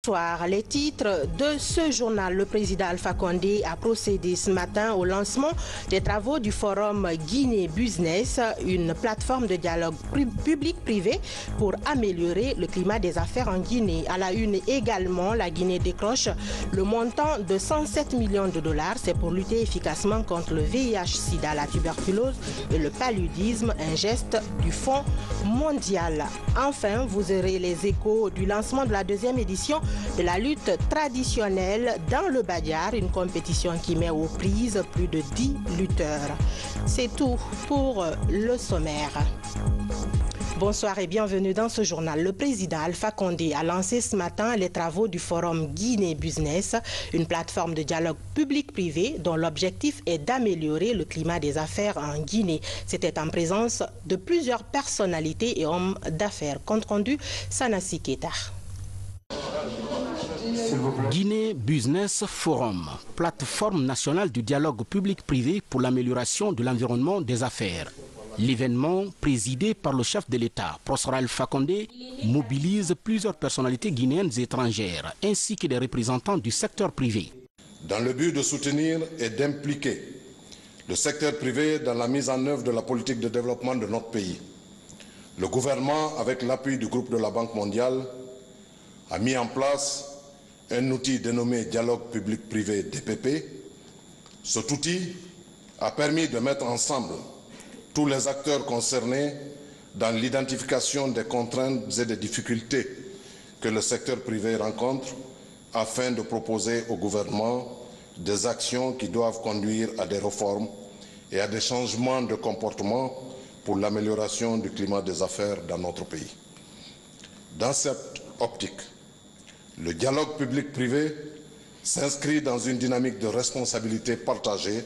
Bonsoir. Les titres de ce journal. Le président Alpha Condé a procédé ce matin au lancement des travaux du forum Guinée Business, une plateforme de dialogue public-privé pour améliorer le climat des affaires en Guinée. À la une également, la Guinée décroche le montant de 107 millions de dollars. C'est pour lutter efficacement contre le VIH-Sida, la tuberculose et le paludisme, un geste du Fonds mondial. Enfin, vous aurez les échos du lancement de la deuxième édition de la lutte traditionnelle dans le Badiar, une compétition qui met aux prises plus de 10 lutteurs. C'est tout pour le sommaire. Bonsoir et bienvenue dans ce journal. Le président Alpha Condé a lancé ce matin les travaux du forum Guinée Business, une plateforme de dialogue public-privé dont l'objectif est d'améliorer le climat des affaires en Guinée. C'était en présence de plusieurs personnalités et hommes d'affaires. Compte rendu, Sanassi Keita. Guinée Business Forum, plateforme nationale du dialogue public-privé pour l'amélioration de l'environnement des affaires. L'événement, présidé par le chef de l'État, Professeur Alpha Condé, mobilise plusieurs personnalités guinéennes et étrangères, ainsi que des représentants du secteur privé. Dans le but de soutenir et d'impliquer le secteur privé dans la mise en œuvre de la politique de développement de notre pays, le gouvernement, avec l'appui du groupe de la Banque mondiale, a mis en place un outil dénommé Dialogue public-privé DPP. Cet outil a permis de mettre ensemble tous les acteurs concernés dans l'identification des contraintes et des difficultés que le secteur privé rencontre afin de proposer au gouvernement des actions qui doivent conduire à des réformes et à des changements de comportement pour l'amélioration du climat des affaires dans notre pays. Dans cette optique, le dialogue public-privé s'inscrit dans une dynamique de responsabilité partagée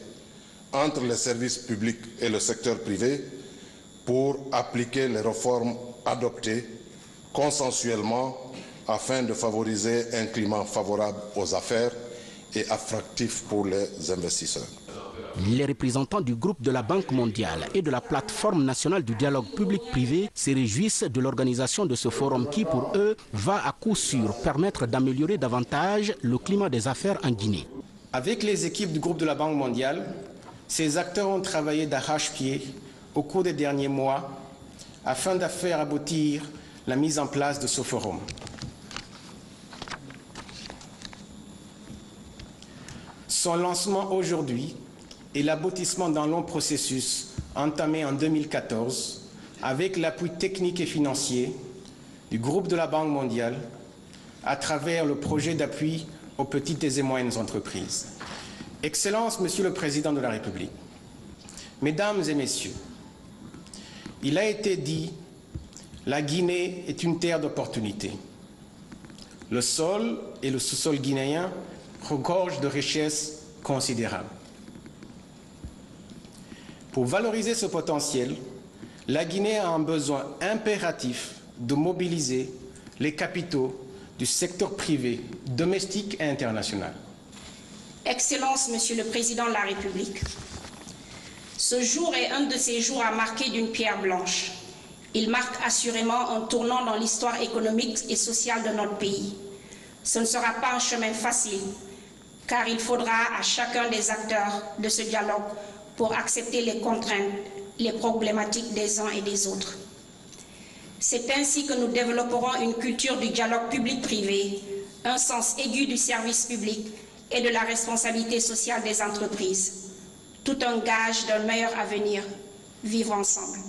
entre les services publics et le secteur privé pour appliquer les réformes adoptées consensuellement afin de favoriser un climat favorable aux affaires et attractif pour les investisseurs. Les représentants du groupe de la Banque mondiale et de la plateforme nationale du dialogue public-privé se réjouissent de l'organisation de ce forum qui, pour eux, va à coup sûr permettre d'améliorer davantage le climat des affaires en Guinée. Avec les équipes du groupe de la Banque mondiale, ces acteurs ont travaillé d'arrache-pied au cours des derniers mois afin de faire aboutir la mise en place de ce forum. Son lancement aujourd'hui et l'aboutissement d'un long processus entamé en 2014 avec l'appui technique et financier du groupe de la Banque mondiale à travers le projet d'appui aux petites et moyennes entreprises. Excellences, Monsieur le Président de la République, Mesdames et Messieurs, il a été dit, la Guinée est une terre d'opportunités. Le sol et le sous-sol guinéen regorgent de richesses considérables. Pour valoriser ce potentiel, la Guinée a un besoin impératif de mobiliser les capitaux du secteur privé, domestique et international. Excellences, Monsieur le Président de la République, ce jour est un de ces jours à marquer d'une pierre blanche. Il marque assurément un tournant dans l'histoire économique et sociale de notre pays. Ce ne sera pas un chemin facile, car il faudra à chacun des acteurs de ce dialogue pour accepter les contraintes, les problématiques des uns et des autres. C'est ainsi que nous développerons une culture du dialogue public-privé, un sens aigu du service public et de la responsabilité sociale des entreprises. Tout un gage d'un meilleur avenir. Vivre ensemble.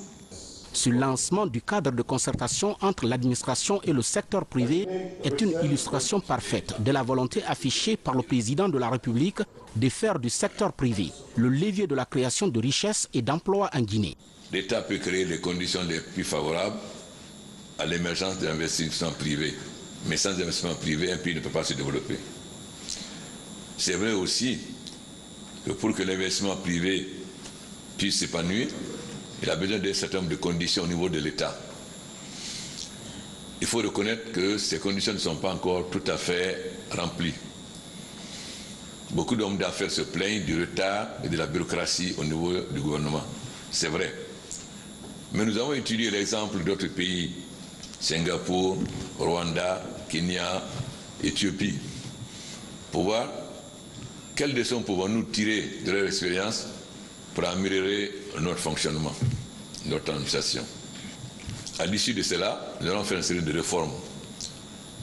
Ce lancement du cadre de concertation entre l'administration et le secteur privé est une illustration parfaite de la volonté affichée par le président de la République de faire du secteur privé le levier de la création de richesses et d'emplois en Guinée. L'État peut créer les conditions les plus favorables à l'émergence de l'investissement privé. Mais sans investissement privé, un pays ne peut pas se développer. C'est vrai aussi que pour que l'investissement privé puisse s'épanouir, il a besoin d'un certain nombre de conditions au niveau de l'État. Il faut reconnaître que ces conditions ne sont pas encore tout à fait remplies. Beaucoup d'hommes d'affaires se plaignent du retard et de la bureaucratie au niveau du gouvernement. C'est vrai. Mais nous avons étudié l'exemple d'autres pays, Singapour, Rwanda, Kenya, Éthiopie, pour voir quelles leçons pouvons-nous tirer de leur expérience pour améliorer notre fonctionnement, notre administration. À l'issue de cela, nous allons faire une série de réformes.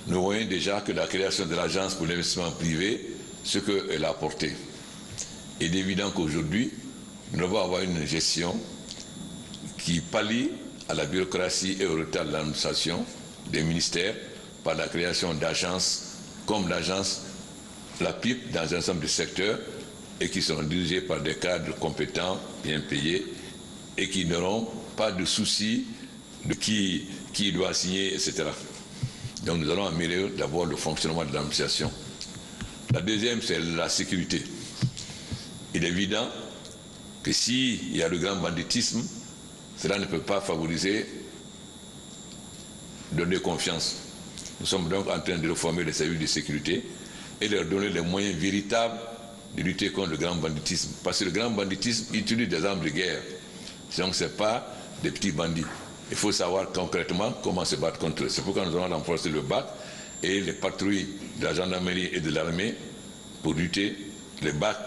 Nous voyons déjà que la création de l'agence pour l'investissement privé, ce qu'elle a apporté. Il est évident qu'aujourd'hui, nous devons avoir une gestion qui pallie à la bureaucratie et au retard de l'administration des ministères par la création d'agences comme l'agence, la PIP, dans un ensemble de secteurs et qui seront dirigés par des cadres compétents, bien payés et qui n'auront pas de soucis de qui doit signer, etc. Donc nous allons améliorer d'abord le fonctionnement de l'administration. La deuxième, c'est la sécurité. Il est évident que s'il y a le grand banditisme, cela ne peut pas favoriser, donner confiance. Nous sommes donc en train de réformer les services de sécurité et leur donner les moyens véritables de lutter contre le grand banditisme. Parce que le grand banditisme utilise des armes de guerre. Donc ce n'est pas des petits bandits. Il faut savoir concrètement comment se battre contre eux. C'est pourquoi nous allons renforcer le BAC et les patrouilles de la gendarmerie et de l'armée pour lutter les BAC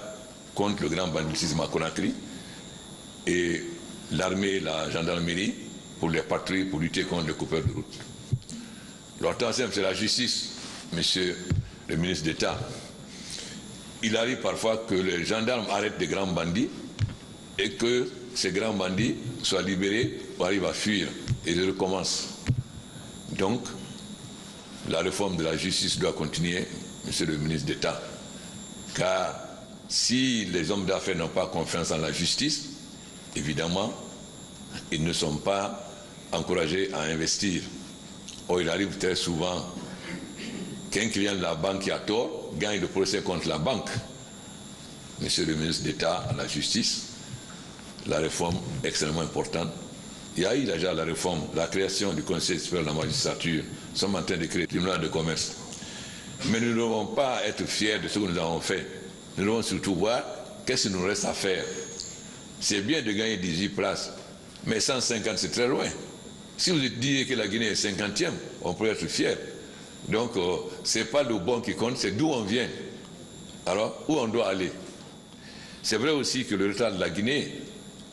contre le grand banditisme à Conakry et l'armée et la gendarmerie pour les patrouilles pour lutter contre les coupeurs de route. Le troisième, c'est la justice, monsieur le ministre d'État. Il arrive parfois que les gendarmes arrêtent des grands bandits et que ces grands bandits soient libérés ou arrivent à fuir et ils recommencent. Donc, la réforme de la justice doit continuer, monsieur le ministre d'État. Car si les hommes d'affaires n'ont pas confiance en la justice, évidemment, ils ne sont pas encouragés à investir. Or, il arrive très souvent qu'un client de la banque qui a tort gagne le procès contre la banque. Monsieur le ministre d'État à la justice, la réforme est extrêmement importante. Il y a eu déjà la réforme, la création du Conseil supérieur de la magistrature. Nous sommes en train de créer le tribunal de commerce. Mais nous ne devons pas être fiers de ce que nous avons fait. Nous devons surtout voir qu'est-ce qu'il nous reste à faire. C'est bien de gagner 18 places, mais 150 c'est très loin. Si vous dites que la Guinée est 50e, on peut être fier. Donc, ce n'est pas le bon qui compte, c'est d'où on vient. Alors, où on doit aller. C'est vrai aussi que le retard de la Guinée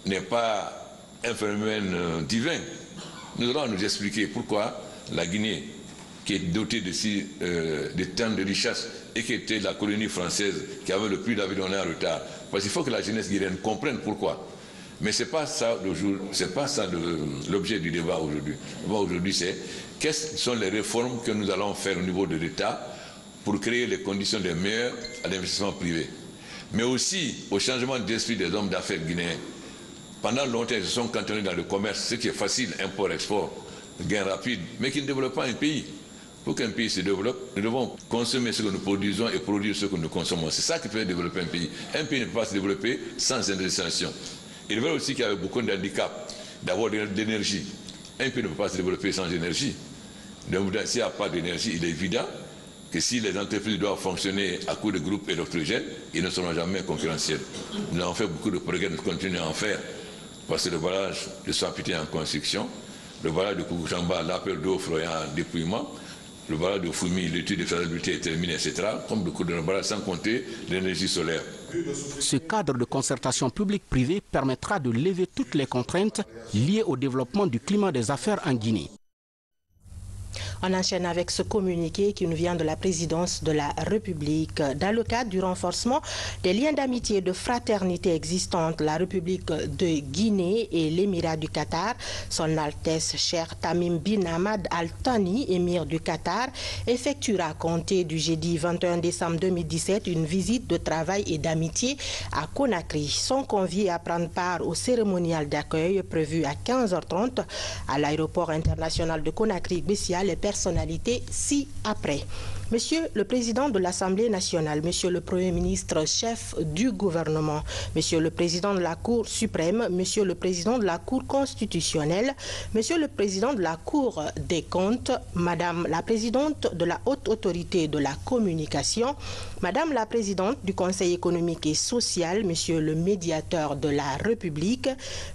n'est pas un phénomène divin. Nous allons nous expliquer pourquoi la Guinée, qui est dotée de tant de richesses et qui était la colonie française qui avait le plus d'avions en retard. Parce qu'il faut que la jeunesse guinéenne comprenne pourquoi. Mais ce n'est pas ça l'objet du débat aujourd'hui. Le débat aujourd'hui, c'est quelles sont les réformes que nous allons faire au niveau de l'État pour créer les conditions les meilleures à l'investissement privé. Mais aussi au changement d'esprit des hommes d'affaires guinéens. Pendant longtemps, ils se sont cantonnés dans le commerce, ce qui est facile, import-export, gain rapide, mais qui ne développe pas un pays. Pour qu'un pays se développe, nous devons consommer ce que nous produisons et produire ce que nous consommons. C'est ça qui peut développer un pays. Un pays ne peut pas se développer sans industrialisation. Il est vrai aussi qu'il y a beaucoup d'handicaps, d'avoir de l'énergie. Un pays ne peut pas se développer sans énergie. Donc, s'il n'y a pas d'énergie, il est évident que si les entreprises doivent fonctionner à coup de groupes électrogènes, ils ne seront jamais concurrentiels. Nous avons fait beaucoup de progrès, nous continuons à en faire. Parce que le barrage de Soapiti est en construction, le barrage de Koukouchamba, l'appel d'offres est en dépouillement, le barrage de Foumi, l'étude de faisabilité est terminée, etc. Comme beaucoup de barrages, sans compter l'énergie solaire. Ce cadre de concertation publique-privée permettra de lever toutes les contraintes liées au développement du climat des affaires en Guinée. On enchaîne avec ce communiqué qui nous vient de la présidence de la République. Dans le cadre du renforcement des liens d'amitié et de fraternité existants entre la République de Guinée et l'Émirat du Qatar, Son Altesse Cheikh Tamim bin Hamad Al Thani, émir du Qatar, effectuera à compter du jeudi 21 décembre 2017 une visite de travail et d'amitié à Conakry. Sont conviés à prendre part au cérémonial d'accueil prévu à 15h30 à l'aéroport international de Conakry-Bessia. Les personnalités ci-après. Monsieur le Président de l'Assemblée nationale, Monsieur le Premier ministre, chef du gouvernement, Monsieur le Président de la Cour suprême, Monsieur le Président de la Cour constitutionnelle, Monsieur le Président de la Cour des comptes, Madame la Présidente de la Haute Autorité de la Communication, Madame la Présidente du Conseil économique et social, Monsieur le Médiateur de la République,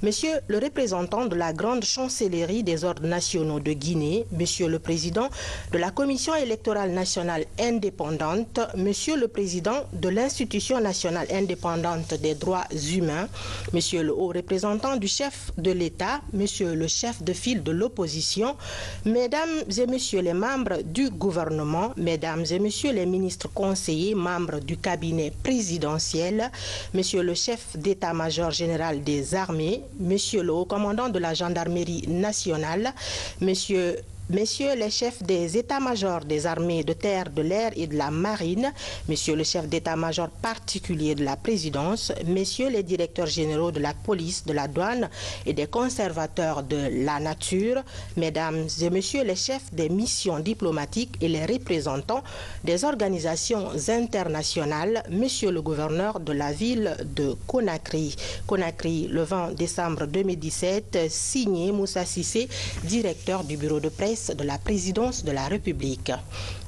Monsieur le représentant de la Grande Chancellerie des Ordres nationaux de Guinée, Monsieur le Président de la Commission électorale nationale nationale indépendante, Monsieur le Président de l'Institution nationale indépendante des droits humains, Monsieur le haut représentant du chef de l'État, Monsieur le chef de file de l'opposition, Mesdames et Messieurs les membres du gouvernement, Mesdames et Messieurs les ministres conseillers, membres du cabinet présidentiel, Monsieur le chef d'état-major général des armées, Monsieur le haut commandant de la gendarmerie nationale, Messieurs les chefs des états-majors des armées de terre, de l'air et de la marine, Messieurs le chef d'état-major particulier de la présidence, Messieurs les directeurs généraux de la police, de la douane et des conservateurs de la nature, Mesdames et Messieurs les chefs des missions diplomatiques et les représentants des organisations internationales, Monsieur le gouverneur de la ville de Conakry. Conakry, le 20 décembre 2017, signé Moussa Cissé, directeur du bureau de presse de la présidence de la République.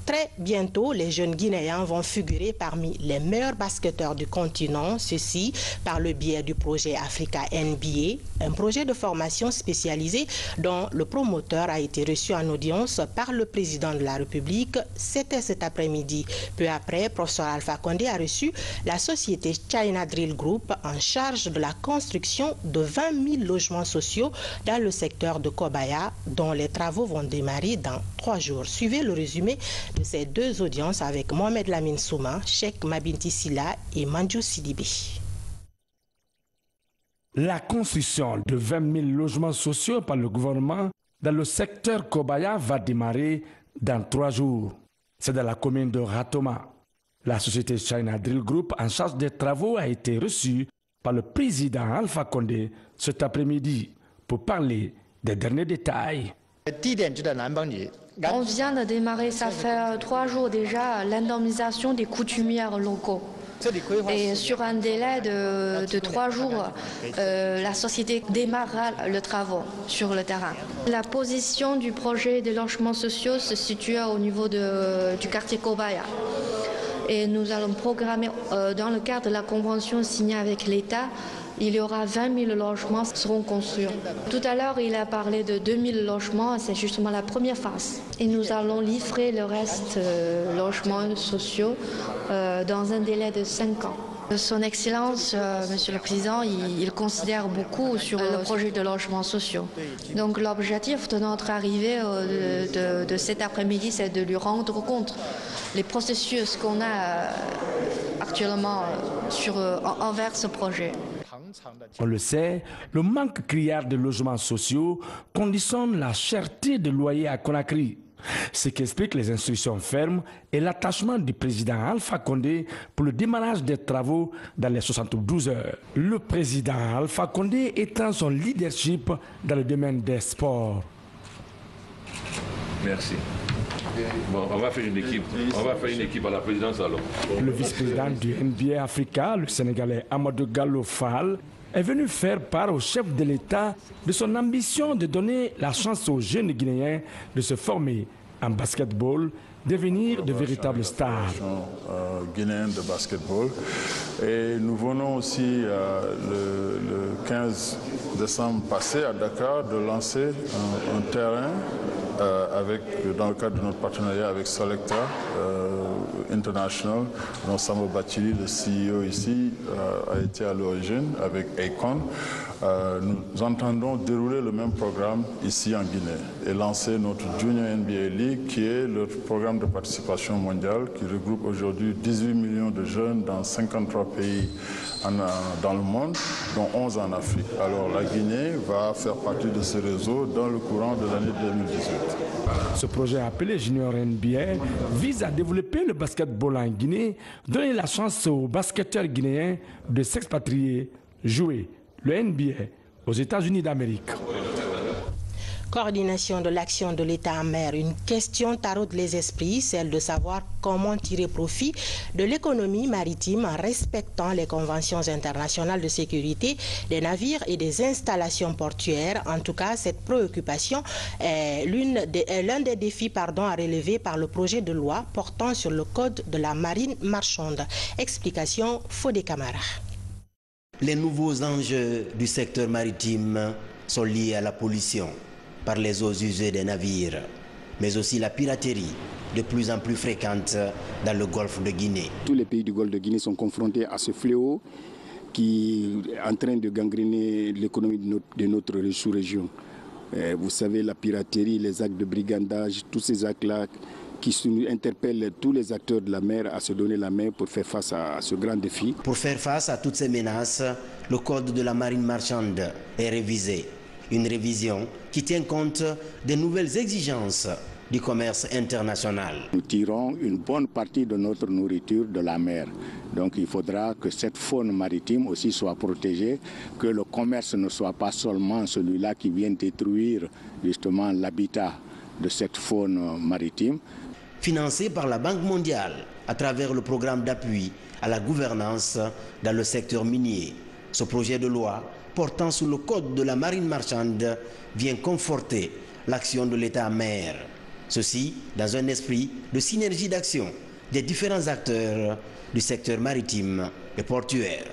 Très bientôt, les jeunes Guinéens vont figurer parmi les meilleurs basketteurs du continent, ceci par le biais du projet Africa NBA, un projet de formation spécialisé dont le promoteur a été reçu en audience par le président de la République. C'était cet après-midi. Peu après, professeur Alpha Condé a reçu la société China Drill Group en charge de la construction de 20 000 logements sociaux dans le secteur de Kobaya, dont les travaux vont démarrer dans 3 jours. Suivez le résumé de ces 2 audiences avec Mohamed Lamine Souma, Cheikh Mabinti Silla et Manjou Sidibé. La construction de 20 000 logements sociaux par le gouvernement dans le secteur Kobaya va démarrer dans 3 jours. C'est dans la commune de Ratoma. La société China Drill Group en charge des travaux a été reçue par le président Alpha Condé cet après-midi pour parler des derniers détails. On vient de démarrer, ça fait 3 jours déjà, l'indemnisation des coutumières locaux. Et sur un délai de 3 jours, la société démarrera le travail sur le terrain. La position du projet de logements sociaux se situe au niveau du quartier Kobaya. Et nous allons programmer, dans le cadre de la convention signée avec l'État, il y aura 20 000 logements qui seront construits. Tout à l'heure, il a parlé de 2 000 logements, c'est justement la première phase. Et nous allons livrer le reste logements sociaux dans un délai de 5 ans. Son Excellence, Monsieur le Président, il considère beaucoup sur le projet de logements sociaux. Donc l'objectif de notre arrivée de cet après-midi, c'est de lui rendre compte les processus qu'on a actuellement envers ce projet. On le sait, le manque criard de logements sociaux conditionne la cherté de loyer à Conakry. Ce qui explique les instructions fermes et l'attachement du président Alpha Condé pour le démarrage des travaux dans les 72 heures. Le président Alpha Condé étend son leadership dans le domaine des sports. Merci. Bon, on va faire une équipe. On va faire une équipe à la présidence alors. Le vice-président du NBA Africa, le Sénégalais Amadou Gallo Fall, est venu faire part au chef de l'État de son ambition de donner la chance aux jeunes Guinéens de se former en basketball, devenir de véritables stars. Guinéenne de basketball. Et nous venons aussi le 15 décembre passé à Dakar de lancer un terrain dans le cadre de notre partenariat avec Selecta International, dont Samo Bachili, le CEO ici, a été à l'origine avec Akon. Nous entendons dérouler le même programme ici en Guinée et lancer notre Junior NBA League, qui est le programme de participation mondiale qui regroupe aujourd'hui 18 millions de jeunes dans 53 pays dans le monde, dont 11 en Afrique. Alors la Guinée va faire partie de ce réseau dans le courant de l'année 2018. Ce projet appelé Junior NBA vise à développer le basketball en Guinée, donner la chance aux basketteurs guinéens de s'expatrier, jouer le NBA aux États-Unis d'Amérique. Coordination de l'action de l'État en mer. Une question taraude les esprits, celle de savoir comment tirer profit de l'économie maritime en respectant les conventions internationales de sécurité des navires et des installations portuaires. En tout cas, cette préoccupation est l'un des défis à relever par le projet de loi portant sur le code de la marine marchande. Explication Fodé Camara. Les nouveaux enjeux du secteur maritime sont liés à la pollution par les eaux usées des navires. mais aussi la piraterie, de plus en plus fréquente dans le golfe de Guinée. Tous les pays du golfe de Guinée sont confrontés à ce fléau qui est en train de gangréner l'économie de notre sous-région. Vous savez, la piraterie, les actes de brigandage, tous ces actes-là qui interpellent tous les acteurs de la mer à se donner la main pour faire face à ce grand défi. Pour faire face à toutes ces menaces, le code de la marine marchande est révisé. Une révision qui tient compte des nouvelles exigences du commerce international. Nous tirons une bonne partie de notre nourriture de la mer. Donc il faudra que cette faune maritime aussi soit protégée, que le commerce ne soit pas seulement celui-là qui vient détruire justement l'habitat de cette faune maritime. Financé par la Banque mondiale à travers le programme d'appui à la gouvernance dans le secteur minier. Ce projet de loi portant sur le code de la marine marchande vient conforter l'action de l'État en mer. Ceci dans un esprit de synergie d'action des différents acteurs du secteur maritime et portuaire.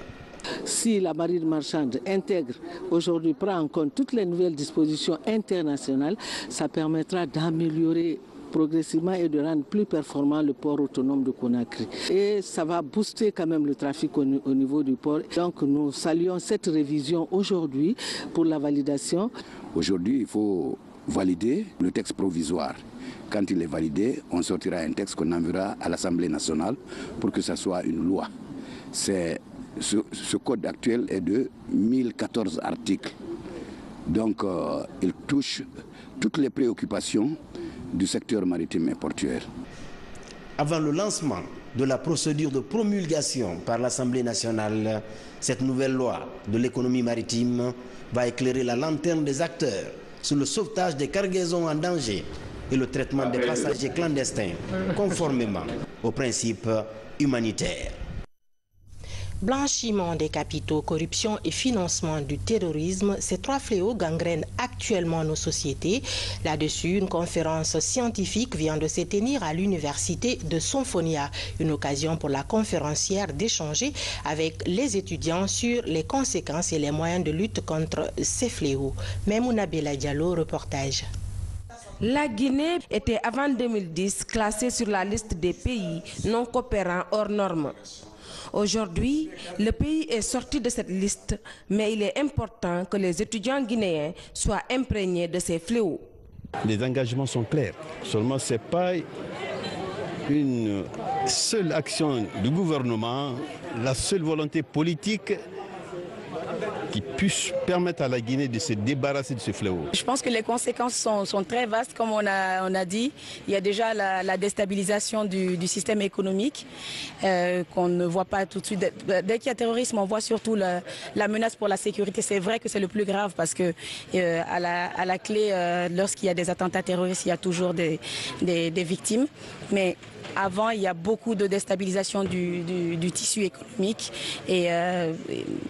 Si la marine marchande intègre aujourd'hui, prend en compte toutes les nouvelles dispositions internationales, ça permettra d'améliorer progressivement et de rendre plus performant le port autonome de Conakry. Et ça va booster quand même le trafic au niveau du port. Donc nous saluons cette révision aujourd'hui pour la validation. Aujourd'hui, il faut valider le texte provisoire. Quand il est validé, on sortira un texte qu'on enverra à l'Assemblée nationale pour que ça soit une loi. Ce code actuel est de 1014 articles. Donc il touche toutes les préoccupations du secteur maritime et portuaire. Avant le lancement de la procédure de promulgation par l'Assemblée nationale, cette nouvelle loi de l'économie maritime va éclairer la lanterne des acteurs sur le sauvetage des cargaisons en danger et le traitement des passagers clandestins, conformément aux principes humanitaires. Blanchiment des capitaux, corruption et financement du terrorisme, ces trois fléaux gangrènent actuellement nos sociétés. Là-dessus, une conférence scientifique vient de se tenir à l'université de Sonfonia. Une occasion pour la conférencière d'échanger avec les étudiants sur les conséquences et les moyens de lutte contre ces fléaux. Memouna Bella Diallo, reportage. La Guinée était avant 2010 classée sur la liste des pays non coopérants hors normes. Aujourd'hui, le pays est sorti de cette liste, mais il est important que les étudiants guinéens soient imprégnés de ces fléaux. Les engagements sont clairs, seulement ce n'est pas une seule action du gouvernement, la seule volonté politique qui puisse permettre à la Guinée de se débarrasser de ce fléau. Je pense que les conséquences sont très vastes, comme on a dit. Il y a déjà la déstabilisation du système économique qu'on ne voit pas tout de suite. Dès qu'il y a terrorisme, on voit surtout la menace pour la sécurité. C'est vrai que c'est le plus grave parce que à la clé, lorsqu'il y a des attentats terroristes, il y a toujours des victimes. Mais avant, il y a beaucoup de déstabilisation du tissu économique et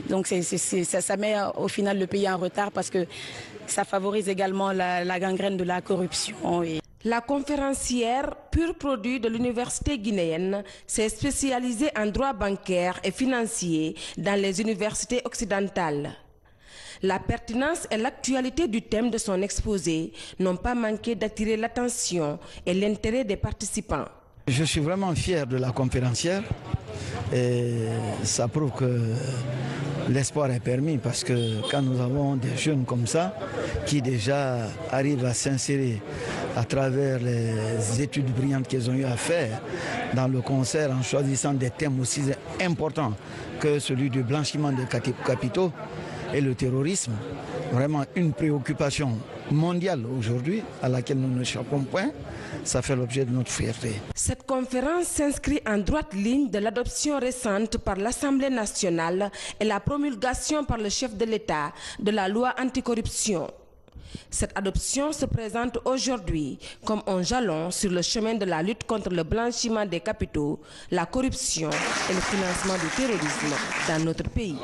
donc ça met au final le pays en retard parce que ça favorise également la gangrène de la corruption. La conférencière, pur produit de l'université guinéenne, s'est spécialisée en droit bancaire et financier dans les universités occidentales. La pertinence et l'actualité du thème de son exposé n'ont pas manqué d'attirer l'attention et l'intérêt des participants. Je suis vraiment fier de la conférencière et ça prouve que l'espoir est permis parce que quand nous avons des jeunes comme ça qui déjà arrivent à s'insérer à travers les études brillantes qu'ils ont eu à faire dans le concert en choisissant des thèmes aussi importants que celui du blanchiment de capitaux et le terrorisme, vraiment une préoccupation mondiale aujourd'hui à laquelle nous n'échappons point, ça fait l'objet de notre fierté. Cette conférence s'inscrit en droite ligne de l'adoption récente par l'Assemblée nationale et la promulgation par le chef de l'État de la loi anticorruption. Cette adoption se présente aujourd'hui comme un jalon sur le chemin de la lutte contre le blanchiment des capitaux, la corruption et le financement du terrorisme dans notre pays.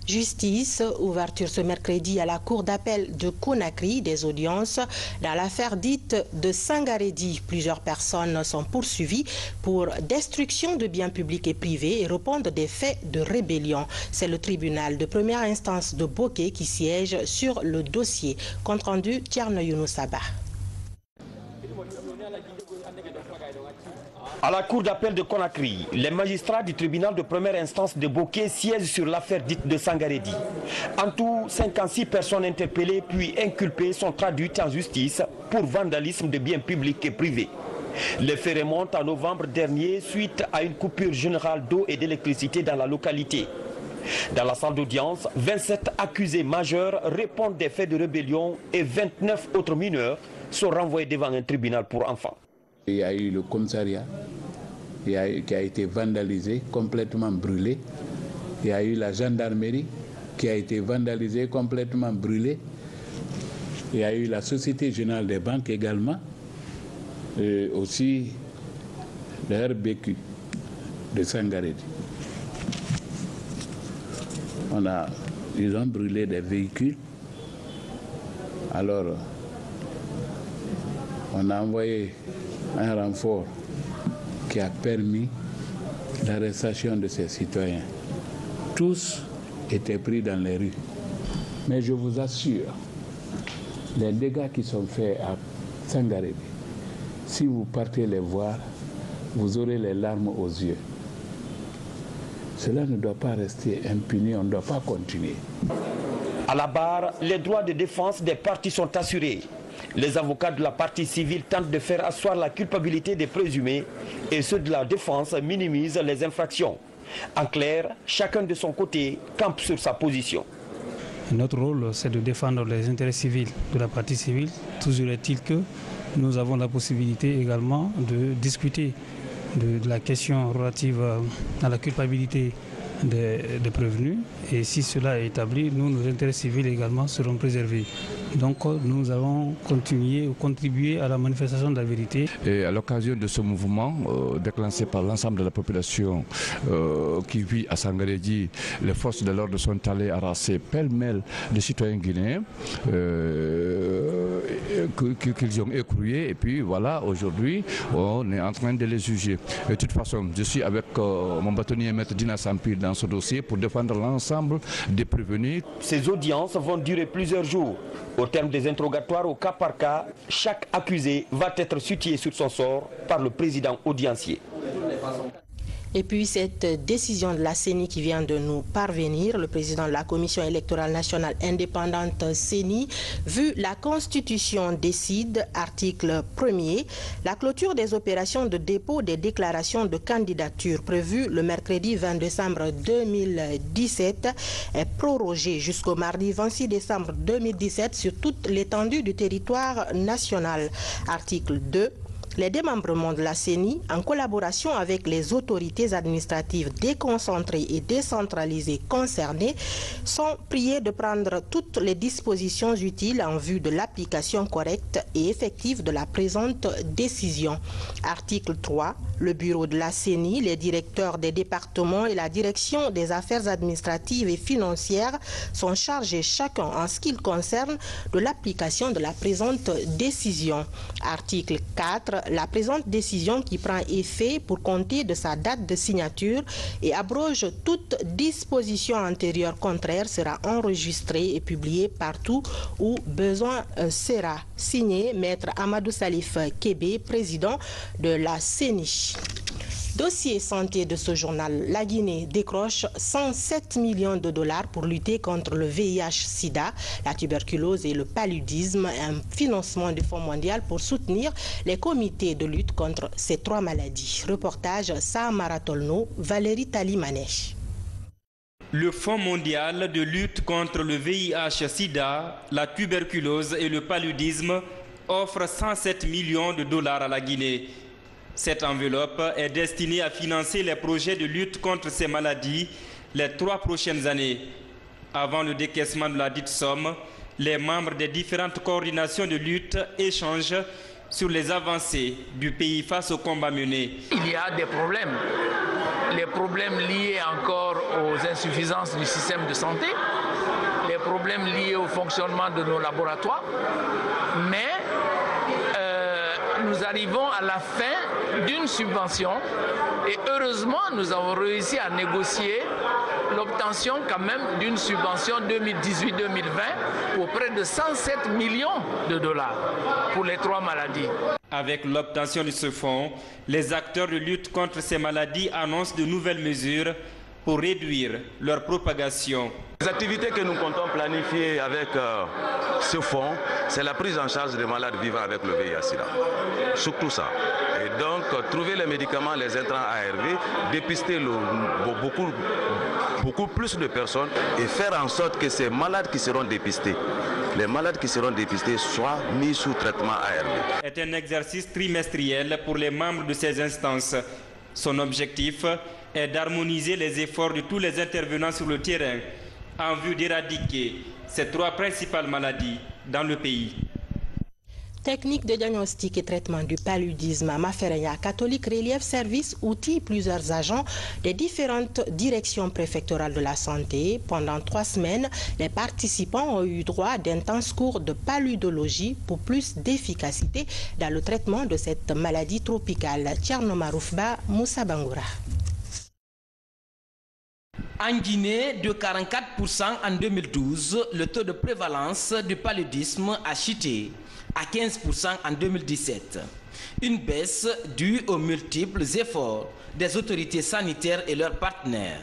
Justice, ouverture ce mercredi à la cour d'appel de Conakry des audiences dans l'affaire dite de Sangaredi. Plusieurs personnes sont poursuivies pour destruction de biens publics et privés et répondent des faits de rébellion. C'est le tribunal de première instance de Boké qui siège sur le dossier. Compte rendu Tierno Younoussaba. À la cour d'appel de Conakry, les magistrats du tribunal de première instance de Bokeh siègent sur l'affaire dite de Sangaredi. En tout, 56 personnes interpellées puis inculpées sont traduites en justice pour vandalisme de biens publics et privés. Les faits remontent en novembre dernier suite à une coupure générale d'eau et d'électricité dans la localité. Dans la salle d'audience, 27 accusés majeurs répondent des faits de rébellion et 29 autres mineurs sont renvoyés devant un tribunal pour enfants. Il y a eu le commissariat qui a été vandalisé, complètement brûlé. Il y a eu la gendarmerie qui a été vandalisée, complètement brûlée. Il y a eu la Société Générale des Banques également. Et aussi le RBQ de Sangaredi. Ils ont brûlé des véhicules. Alors, on a envoyé un renfort qui a permis l'arrestation de ces citoyens. Tous étaient pris dans les rues. Mais je vous assure, les dégâts qui sont faits à Sangaredi, si vous partez les voir, vous aurez les larmes aux yeux. Cela ne doit pas rester impuni, on ne doit pas continuer. À la barre, les droits de défense des parties sont assurés. Les avocats de la partie civile tentent de faire asseoir la culpabilité des présumés et ceux de la défense minimisent les infractions. En clair, chacun de son côté campe sur sa position. Notre rôle, c'est de défendre les intérêts civils de la partie civile. Toujours est-il que nous avons la possibilité également de discuter de la question relative à la culpabilité des prévenus. Et si cela est établi, nos intérêts civils également seront préservés. Donc nous allons contribuer à la manifestation de la vérité. Et à l'occasion de ce mouvement déclenché par l'ensemble de la population qui vit à Sangaredi, les forces de l'ordre sont allées arraser pêle-mêle des citoyens guinéens qu'ils ont écroués. Et puis voilà, aujourd'hui, on est en train de les juger. Et de toute façon, je suis avec mon bâtonnier maître Dina Sampir dans ce dossier pour défendre l'ensemble des prévenus. Ces audiences vont durer plusieurs jours. Au terme des interrogatoires au cas par cas, chaque accusé va être situé sur son sort par le président audiencier. Et puis cette décision de la CENI qui vient de nous parvenir, le président de la Commission électorale nationale indépendante CENI, vu la Constitution décide, article 1er, la clôture des opérations de dépôt des déclarations de candidature prévues le mercredi 20 décembre 2017 est prorogée jusqu'au mardi 26 décembre 2017 sur toute l'étendue du territoire national. Article 2. Les démembrements de la CENI, en collaboration avec les autorités administratives déconcentrées et décentralisées concernées, sont priés de prendre toutes les dispositions utiles en vue de l'application correcte et effective de la présente décision. Article 3. Le bureau de la CENI, les directeurs des départements et la direction des affaires administratives et financières sont chargés chacun en ce qui concerne de l'application de la présente décision. Article 4. La présente décision qui prend effet pour compter de sa date de signature et abroge toute disposition antérieure contraire sera enregistrée et publiée partout où besoin sera. Signé Maître Amadou Salif Kébé, président de la CENI. Dossier santé de ce journal, la Guinée décroche 107 millions de dollars pour lutter contre le VIH-Sida, la tuberculose et le paludisme, un financement du Fonds mondial pour soutenir les comités de lutte contre ces trois maladies. Reportage Samara Tolno, Valérie Talimanesh. Le Fonds mondial de lutte contre le VIH-Sida, la tuberculose et le paludisme offre 107 millions de dollars à la Guinée. Cette enveloppe est destinée à financer les projets de lutte contre ces maladies les 3 prochaines années. Avant le décaissement de la dite somme, les membres des différentes coordinations de lutte échangent sur les avancées du pays face au combat mené. Il y a des problèmes. Les problèmes liés encore aux insuffisances du système de santé, les problèmes liés au fonctionnement de nos laboratoires, mais nous arrivons à la fin d'une subvention et heureusement nous avons réussi à négocier l'obtention quand même d'une subvention 2018-2020 pour près de 107 millions de dollars pour les 3 maladies. Avec l'obtention de ce fonds, les acteurs de lutte contre ces maladies annoncent de nouvelles mesures pour réduire leur propagation. Les activités que nous comptons planifier avec ce fonds, c'est la prise en charge des malades vivant avec le VIH-Sida. Surtout ça. Et donc, trouver les médicaments, les intrants ARV, dépister beaucoup plus de personnes et faire en sorte que ces malades qui seront dépistés, les malades qui seront dépistés soient mis sous traitement ARV. C'est un exercice trimestriel pour les membres de ces instances. Son objectif est d'harmoniser les efforts de tous les intervenants sur le terrain en vue d'éradiquer ces 3 principales maladies dans le pays. Technique de diagnostic et traitement du paludisme à Mafereya catholique relief service outille plusieurs agents des différentes directions préfectorales de la santé. Pendant 3 semaines, les participants ont eu droit d'intenses cours de paludologie pour plus d'efficacité dans le traitement de cette maladie tropicale. Tcherno Maroufba, Moussa Bangoura. En Guinée, de 44% en 2012, le taux de prévalence du paludisme a chuté à 15% en 2017. Une baisse due aux multiples efforts des autorités sanitaires et leurs partenaires.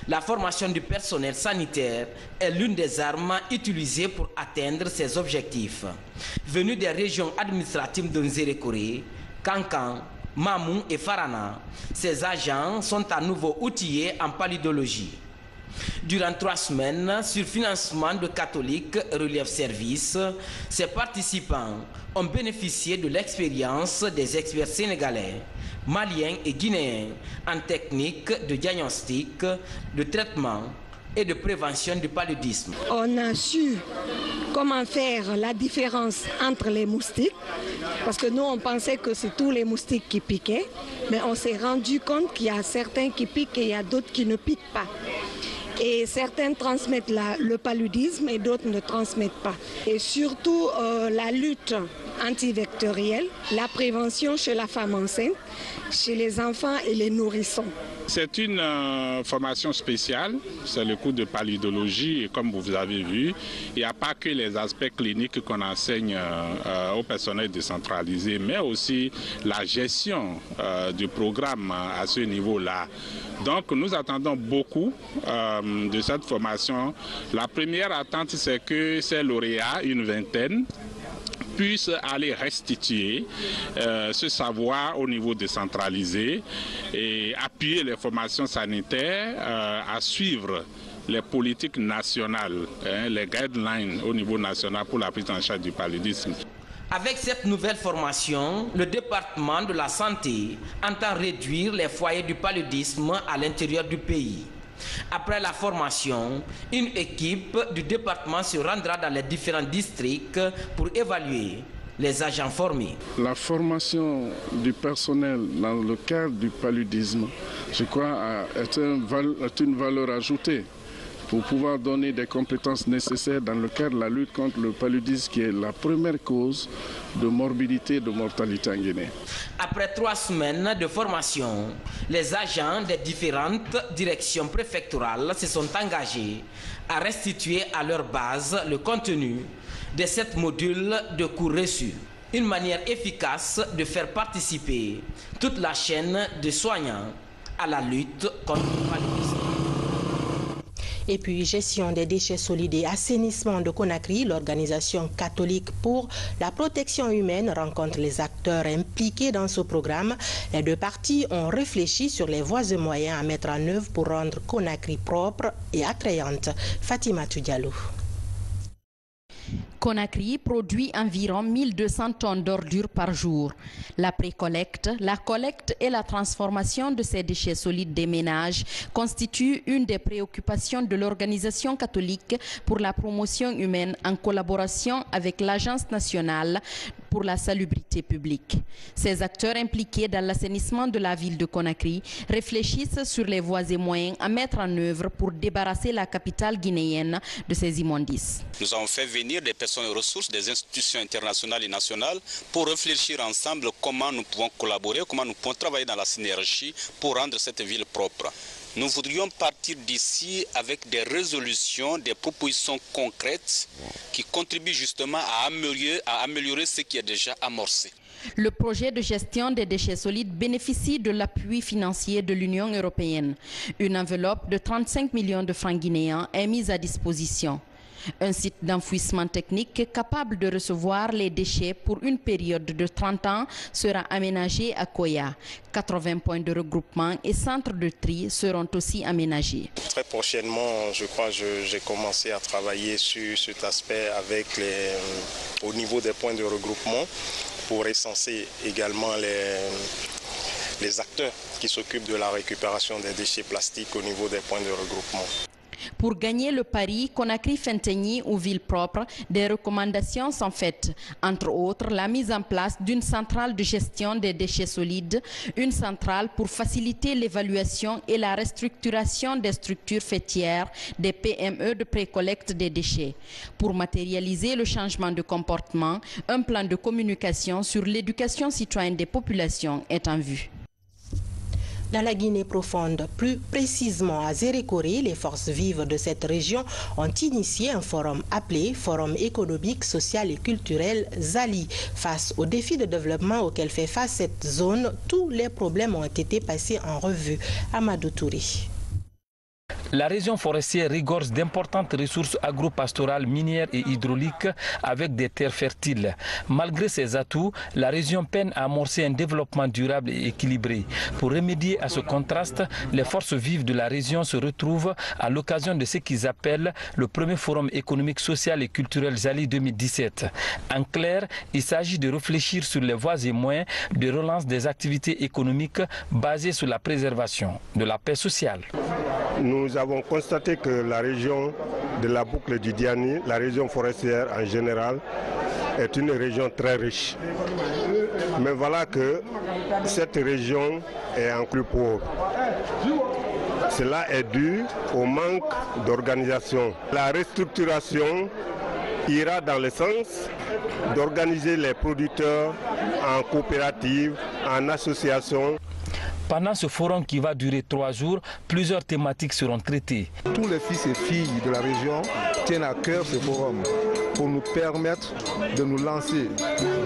La formation du personnel sanitaire est l'une des armes utilisées pour atteindre ces objectifs. Venus des régions administratives de Nzérékoré, Kankan, Mamou et Farana, ces agents sont à nouveau outillés en paludologie. Durant 3 semaines, sur financement de catholiques Relief Service, ces participants ont bénéficié de l'expérience des experts sénégalais, maliens et guinéens en technique de diagnostic, de traitement et de prévention du paludisme. On a su comment faire la différence entre les moustiques, parce que nous on pensait que c'est tous les moustiques qui piquaient, mais on s'est rendu compte qu'il y a certains qui piquent et il y a d'autres qui ne piquent pas. Et certains transmettent le paludisme et d'autres ne transmettent pas. Et surtout la lutte antivectorielle, la prévention chez la femme enceinte, chez les enfants et les nourrissons. C'est une formation spéciale, c'est le cours de paludologie et comme vous avez vu, il n'y a pas que les aspects cliniques qu'on enseigne au personnel décentralisé, mais aussi la gestion du programme à ce niveau-là. Donc nous attendons beaucoup de cette formation. La première attente, c'est que ces lauréats, une vingtaine, puissent aller restituer ce savoir au niveau décentralisé et appuyer les formations sanitaires à suivre les politiques nationales, les guidelines au niveau national pour la prise en charge du paludisme. Avec cette nouvelle formation, le département de la santé entend réduire les foyers du paludisme à l'intérieur du pays. Après la formation, une équipe du département se rendra dans les différents districts pour évaluer les agents formés. La formation du personnel dans le cadre du paludisme, je crois, est une valeur ajoutée pour pouvoir donner des compétences nécessaires dans le cadre de la lutte contre le paludisme qui est la première cause de morbidité et de mortalité en Guinée. Après 3 semaines de formation, les agents des différentes directions préfectorales se sont engagés à restituer à leur base le contenu de 7 modules de cours reçus. Une manière efficace de faire participer toute la chaîne de soignants à la lutte contre le paludisme. Et puis, gestion des déchets solides et assainissement de Conakry, l'organisation catholique pour la protection humaine rencontre les acteurs impliqués dans ce programme. Les 2 parties ont réfléchi sur les voies et moyens à mettre en œuvre pour rendre Conakry propre et attrayante. Fatima Diallo. Conakry produit environ 1200 tonnes d'ordures par jour. La précollecte, la collecte et la transformation de ces déchets solides des ménages constituent une des préoccupations de l'organisation catholique pour la promotion humaine en collaboration avec l'Agence nationale pour la salubrité publique. Ces acteurs impliqués dans l'assainissement de la ville de Conakry réfléchissent sur les voies et moyens à mettre en œuvre pour débarrasser la capitale guinéenne de ces immondices. Nous avons fait venir des personnes ressources, des institutions internationales et nationales pour réfléchir ensemble comment nous pouvons collaborer, comment nous pouvons travailler dans la synergie pour rendre cette ville propre. Nous voudrions partir d'ici avec des résolutions, des propositions concrètes qui contribuent justement à améliorer ce qui est déjà amorcé. Le projet de gestion des déchets solides bénéficie de l'appui financier de l'Union européenne. Une enveloppe de 35 millions de francs guinéens est mise à disposition. Un site d'enfouissement technique capable de recevoir les déchets pour une période de 30 ans sera aménagé à Koya. 80 points de regroupement et centres de tri seront aussi aménagés. Très prochainement, je crois, j'ai commencé à travailler sur cet aspect au niveau des points de regroupement pour recenser également les acteurs qui s'occupent de la récupération des déchets plastiques au niveau des points de regroupement. Pour gagner le pari Conakry-Fenteni ou ville propre, des recommandations sont faites. Entre autres, la mise en place d'une centrale de gestion des déchets solides, une centrale pour faciliter l'évaluation et la restructuration des structures faîtières des PME de précollecte des déchets. Pour matérialiser le changement de comportement, un plan de communication sur l'éducation citoyenne des populations est en vue. Dans la Guinée profonde, plus précisément à Zérékoré, les forces vives de cette région ont initié un forum appelé Forum économique, social et culturel ZALI. Face aux défis de développement auxquels fait face cette zone, tous les problèmes ont été passés en revue. Amadou Touré. La région forestière regorge d'importantes ressources agro-pastorales, minières et hydrauliques avec des terres fertiles. Malgré ces atouts, la région peine à amorcer un développement durable et équilibré. Pour remédier à ce contraste, les forces vives de la région se retrouvent à l'occasion de ce qu'ils appellent le premier forum économique, social et culturel ZALI 2017. En clair, il s'agit de réfléchir sur les voies et moyens de relance des activités économiques basées sur la préservation de la paix sociale. Nous avons constaté que la région de la boucle du Diani, la région forestière en général, est une région très riche. Mais voilà que cette région est en plus pauvre. Cela est dû au manque d'organisation. La restructuration ira dans le sens d'organiser les producteurs en coopérative, en association. Pendant ce forum qui va durer 3 jours, plusieurs thématiques seront traitées. Tous les fils et filles de la région tiennent à cœur ce forum pour nous permettre de nous lancer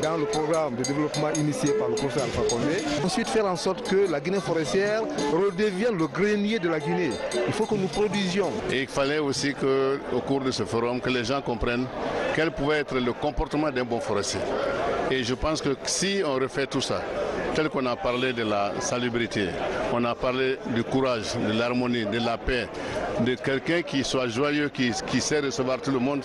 dans le programme de développement initié par le professeur Alpha Condé. Ensuite, faire en sorte que la Guinée forestière redevienne le grenier de la Guinée. Il faut que nous produisions. Et il fallait aussi qu'au cours de ce forum, que les gens comprennent quel pouvait être le comportement d'un bon forestier. Et je pense que si on refait tout ça, tel qu'on a parlé de la salubrité, on a parlé du courage, de l'harmonie, de la paix, de quelqu'un qui soit joyeux, qui sait recevoir tout le monde,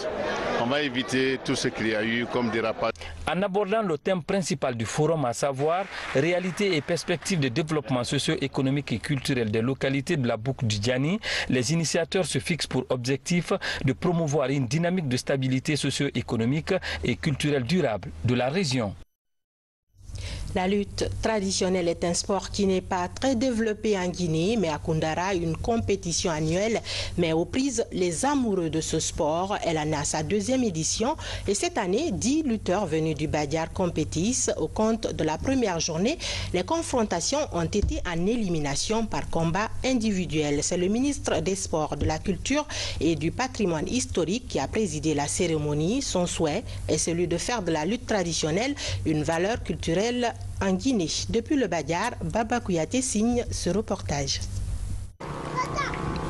on va éviter tout ce qu'il y a eu comme dérapage. En abordant le thème principal du forum, à savoir réalité et perspectives de développement socio-économique et culturel des localités de la boucle du Diani, les initiateurs se fixent pour objectif de promouvoir une dynamique de stabilité socio-économique et culturelle durable de la région. La lutte traditionnelle est un sport qui n'est pas très développé en Guinée, mais à Koundara, une compétition annuelle met aux prises les amoureux de ce sport. Elle en a sa 2e édition et cette année, 10 lutteurs venus du Badiar compétissent. Au compte de la première journée, les confrontations ont été en élimination par combat individuel. C'est le ministre des Sports, de la Culture et du Patrimoine historique qui a présidé la cérémonie. Son souhait est celui de faire de la lutte traditionnelle une valeur culturelle en Guinée. Depuis le Badiar, Baba Kouyaté signe ce reportage.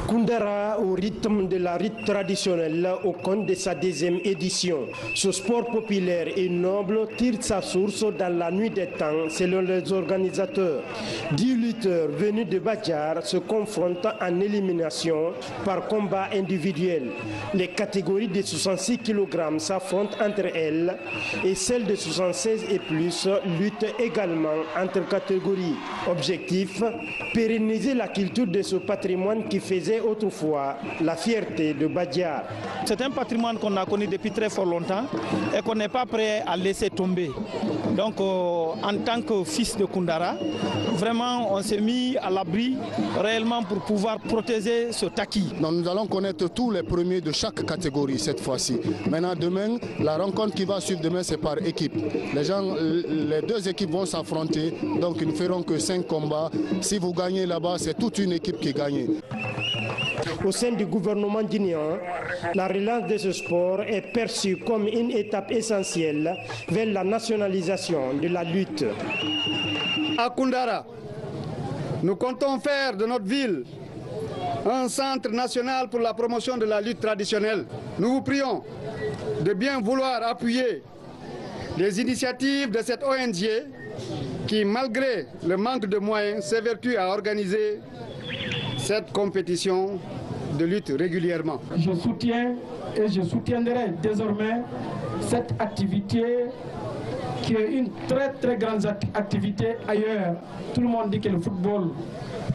Koundara au rythme de la rite traditionnelle au compte de sa 2e édition. Ce sport populaire et noble tire sa source dans la nuit des temps selon les organisateurs. 10 lutteurs venus de Badiar se confrontent en élimination par combat individuel. Les catégories de 66 kg s'affrontent entre elles et celles de 76 et plus luttent également entre catégories. Objectif, pérenniser la culture de ce patrimoine qui faisait autrefois la fierté de Badiar. C'est un patrimoine qu'on a connu depuis très fort longtemps et qu'on n'est pas prêt à laisser tomber. Donc en tant que fils de Koundara, vraiment on s'est mis à l'abri réellement pour pouvoir protéger ce taki. Donc, nous allons connaître tous les premiers de chaque catégorie cette fois-ci. Maintenant demain, la rencontre qui va suivre demain c'est par équipe. Les 2 équipes vont s'affronter, donc ils ne feront que 5 combats. Si vous gagnez là-bas, c'est toute une équipe qui gagne. Au sein du gouvernement guinéen, la relance de ce sport est perçue comme une étape essentielle vers la nationalisation de la lutte. À Koundara, nous comptons faire de notre ville un centre national pour la promotion de la lutte traditionnelle. Nous vous prions de bien vouloir appuyer les initiatives de cette ONG qui, malgré le manque de moyens, s'évertue à organiser cette compétition de lutte régulièrement. Je soutiens et je soutiendrai désormais cette activité qui est une très grande activité ailleurs. Tout le monde dit que le football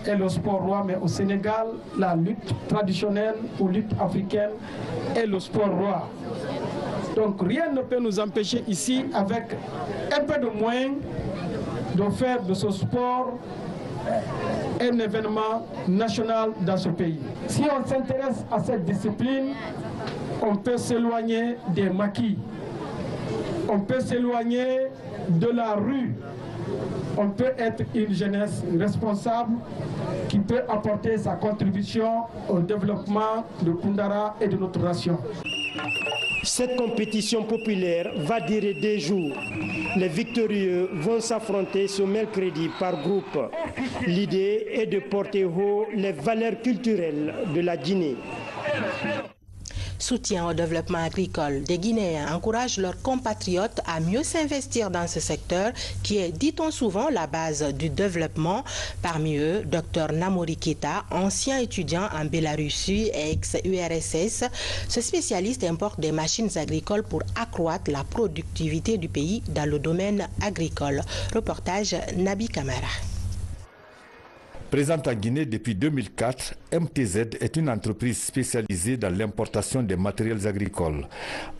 est le sport roi, mais au Sénégal, la lutte traditionnelle ou lutte africaine est le sport roi. Donc rien ne peut nous empêcher ici, avec un peu de moyens, de faire de ce sport un événement national dans ce pays. Si on s'intéresse à cette discipline, on peut s'éloigner des maquis, on peut s'éloigner de la rue, on peut être une jeunesse responsable qui peut apporter sa contribution au développement de Koundara et de notre nation. Cette compétition populaire va durer 2 jours. Les victorieux vont s'affronter ce mercredi par groupe. L'idée est de porter haut les valeurs culturelles de la Guinée. Soutien au développement agricole. Des Guinéens encouragent leurs compatriotes à mieux s'investir dans ce secteur qui est, dit-on souvent, la base du développement. Parmi eux, Dr Namori Keita, ancien étudiant en Bélarussie et ex-URSS. Ce spécialiste importe des machines agricoles pour accroître la productivité du pays dans le domaine agricole. Reportage Nabi Kamara. Présente en Guinée depuis 2004, MTZ est une entreprise spécialisée dans l'importation des matériels agricoles.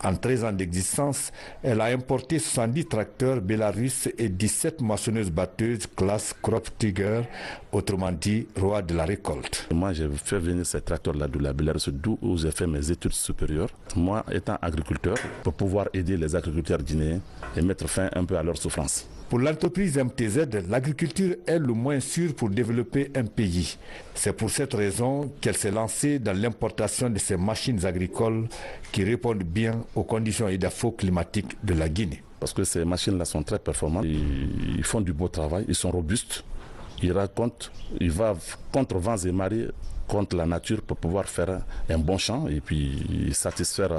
En 13 ans d'existence, elle a importé 70 tracteurs bélarusses et 17 moissonneuses-batteuses classe Crop Tiger, autrement dit roi de la récolte. Moi, j'ai fait venir ces tracteurs-là de la Bélarus, d'où j'ai fait mes études supérieures. Moi, étant agriculteur, pour pouvoir aider les agriculteurs guinéens et mettre fin un peu à leur souffrance. Pour l'entreprise MTZ, l'agriculture est le moyen sûr pour développer un pays. C'est pour cette raison qu'elle s'est lancée dans l'importation de ces machines agricoles qui répondent bien aux conditions hydrofo-climatiques de la Guinée. Parce que ces machines-là sont très performantes, ils font du beau travail, ils sont robustes, ils racontent, ils vont contre vents et marées, contre la nature pour pouvoir faire un bon champ et puis satisfaire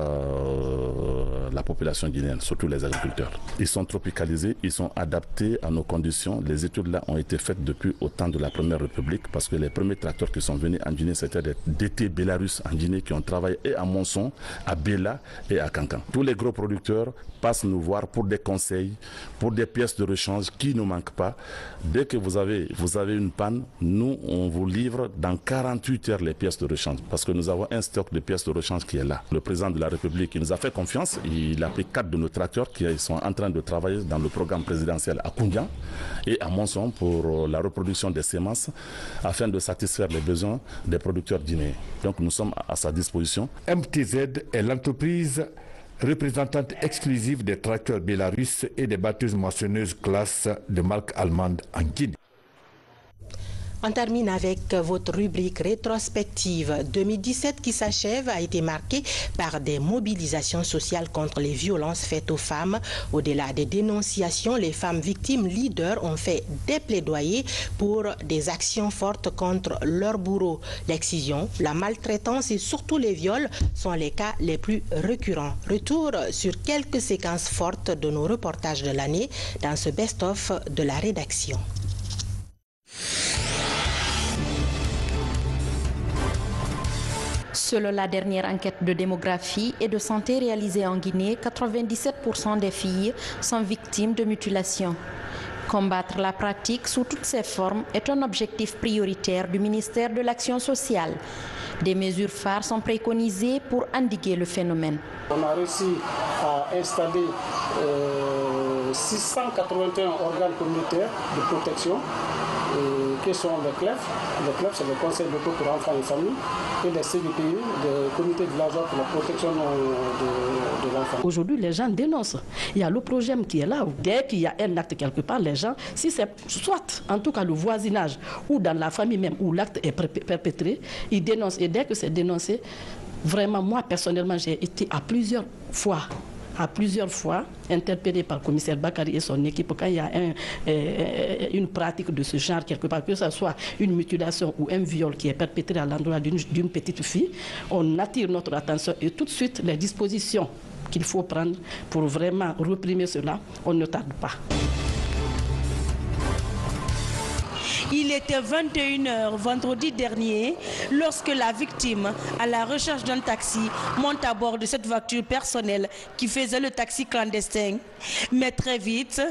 la population guinéenne, surtout les agriculteurs. Ils sont tropicalisés, ils sont adaptés à nos conditions. Les études là ont été faites depuis au temps de la Première République parce que les premiers tracteurs qui sont venus en Guinée, c'était des DT Bélarus en Guinée qui ont travaillé et à Monson, à Béla et à Kankan. Tous les gros producteurs passent nous voir pour des conseils, pour des pièces de rechange qui ne manquent pas. Dès que vous avez une panne, nous on vous livre dans 48 heures les pièces de rechange parce que nous avons un stock de pièces de rechange qui est là. Le président de la République il nous a fait confiance, il a pris 4 de nos tracteurs qui sont en train de travailler dans le programme présidentiel à Koundian et à Monson pour la reproduction des semences afin de satisfaire les besoins des producteurs guinéens. Donc nous sommes à sa disposition. MTZ est l'entreprise représentante exclusive des tracteurs bélarusses et des batteuses moissonneuses classe de marque allemande en Guinée. On termine avec votre rubrique rétrospective. 2017 qui s'achève a été marquée par des mobilisations sociales contre les violences faites aux femmes. Au-delà des dénonciations, les femmes victimes leaders ont fait des plaidoyers pour des actions fortes contre leurs bourreaux. L'excision, la maltraitance et surtout les viols sont les cas les plus récurrents. Retour sur quelques séquences fortes de nos reportages de l'année dans ce best-of de la rédaction. Selon la dernière enquête de démographie et de santé réalisée en Guinée, 97% des filles sont victimes de mutilation. Combattre la pratique sous toutes ses formes est un objectif prioritaire du ministère de l'Action sociale. Des mesures phares sont préconisées pour endiguer le phénomène. On a réussi à installer 681 organes communautaires de protection Et que sont les CLEF? Les CLEF, c'est le Conseil locaux pour enfants et familles, et les CVPE, le Comité villageois pour la protection de l'enfant. Aujourd'hui, les gens dénoncent. Il y a le projet qui est là, où dès qu'il y a un acte quelque part, les gens, si c'est soit en tout cas le voisinage ou dans la famille même où l'acte est perpétré, ils dénoncent. Et dès que c'est dénoncé, vraiment, moi personnellement, j'ai été à plusieurs fois interpellé par le commissaire Bakary et son équipe quand il y a une pratique de ce genre quelque part, que ce soit une mutilation ou un viol qui est perpétré à l'endroit d'une petite fille, on attire notre attention et tout de suite les dispositions qu'il faut prendre pour vraiment réprimer cela, on ne tarde pas. Il était 21h vendredi dernier lorsque la victime, à la recherche d'un taxi, monte à bord de cette voiture personnelle qui faisait le taxi clandestin. Mais très vite,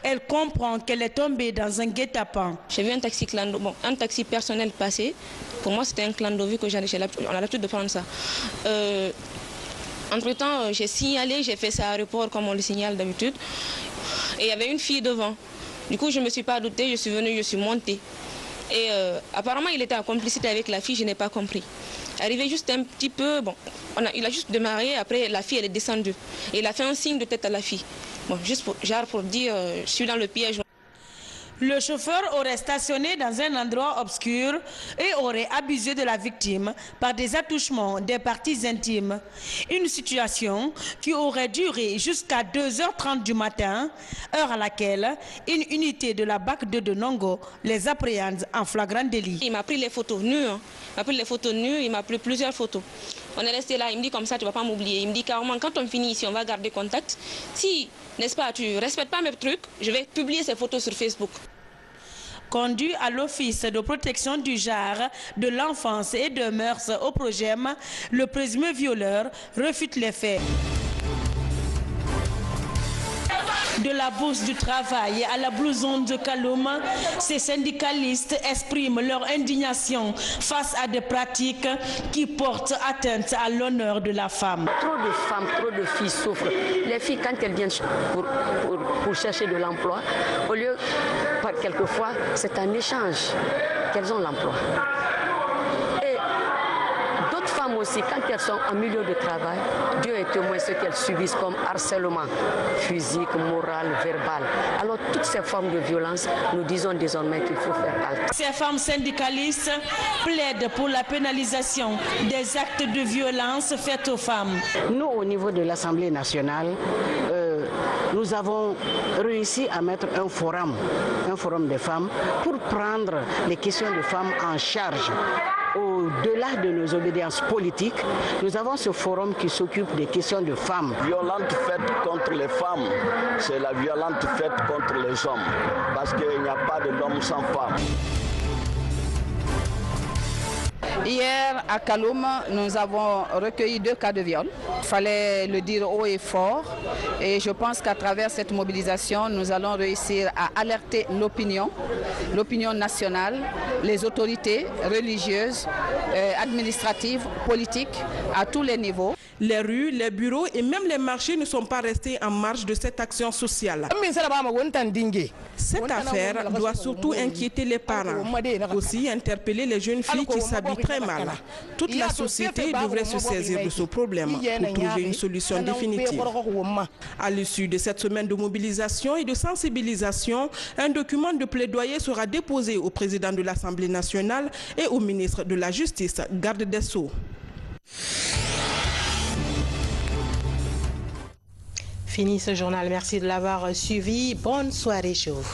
elle comprend qu'elle est tombée dans un guet-apens. J'ai vu un taxi personnel passer. Pour moi, c'était un clando vu que on a l'habitude de prendre ça. Entre-temps, j'ai signalé, j'ai fait ça à l'aéroport comme on le signale d'habitude. Et il y avait une fille devant. Du coup, je ne me suis pas doutée, je suis venue, je suis montée. Et apparemment, il était en complicité avec la fille, je n'ai pas compris. Arrivé juste un petit peu, il a juste démarré, après la fille elle est descendue. Et il a fait un signe de tête à la fille. Bon, juste pour dire, je suis dans le piège. Le chauffeur aurait stationné dans un endroit obscur et aurait abusé de la victime par des attouchements des parties intimes. Une situation qui aurait duré jusqu'à 2h30 du matin, heure à laquelle une unité de la BAC de Nongo les appréhende en flagrant délit. Il m'a pris les photos nues, il m'a pris plusieurs photos. On est resté là, il me dit comme ça, tu ne vas pas m'oublier. Il me dit carrément, quand on finit ici, on va garder contact. Si, n'est-ce pas, tu ne respectes pas mes trucs, je vais publier ces photos sur Facebook. Conduit à l'Office de protection du genre, de l'enfance et de mœurs au Progem, le présumé violeur refute les faits. De la bourse du travail à la blouson de Kaloum, ces syndicalistes expriment leur indignation face à des pratiques qui portent atteinte à l'honneur de la femme. Trop de femmes, trop de filles souffrent. Les filles, quand elles viennent pour chercher de l'emploi, au lieu, quelquefois, c'est un échange qu'elles ont l'emploi. Femmes aussi, quand elles sont en milieu de travail, Dieu est témoin ce qu'elles subissent comme harcèlement physique, moral, verbal. Alors toutes ces formes de violence, nous disons désormais qu'il faut faire halte. Ces femmes syndicalistes plaident pour la pénalisation des actes de violence faits aux femmes. Nous, au niveau de l'Assemblée nationale, nous avons réussi à mettre un forum des femmes pour prendre les questions de femmes en charge. Au-delà de nos obédiences politiques, nous avons ce forum qui s'occupe des questions de femmes. Violente faite contre les femmes, c'est la violente faite contre les hommes, parce qu'il n'y a pas de l'homme sans femme. Hier, à Kaloum, nous avons recueilli 2 cas de viol. Il fallait le dire haut et fort. Et je pense qu'à travers cette mobilisation, nous allons réussir à alerter l'opinion nationale, les autorités religieuses, administratives, politiques, à tous les niveaux. Les rues, les bureaux et même les marchés ne sont pas restés en marge de cette action sociale. Cette affaire doit surtout inquiéter les parents, aussi interpeller les jeunes filles qui s'habillent très mal. Toute la société devrait se saisir de ce problème pour trouver une solution définitive. À l'issue de cette semaine de mobilisation et de sensibilisation, un document de plaidoyer sera déposé au président de l'Assemblée nationale et au ministre de la Justice, garde des Sceaux. Fini ce journal, merci de l'avoir suivi. Bonne soirée chez vous.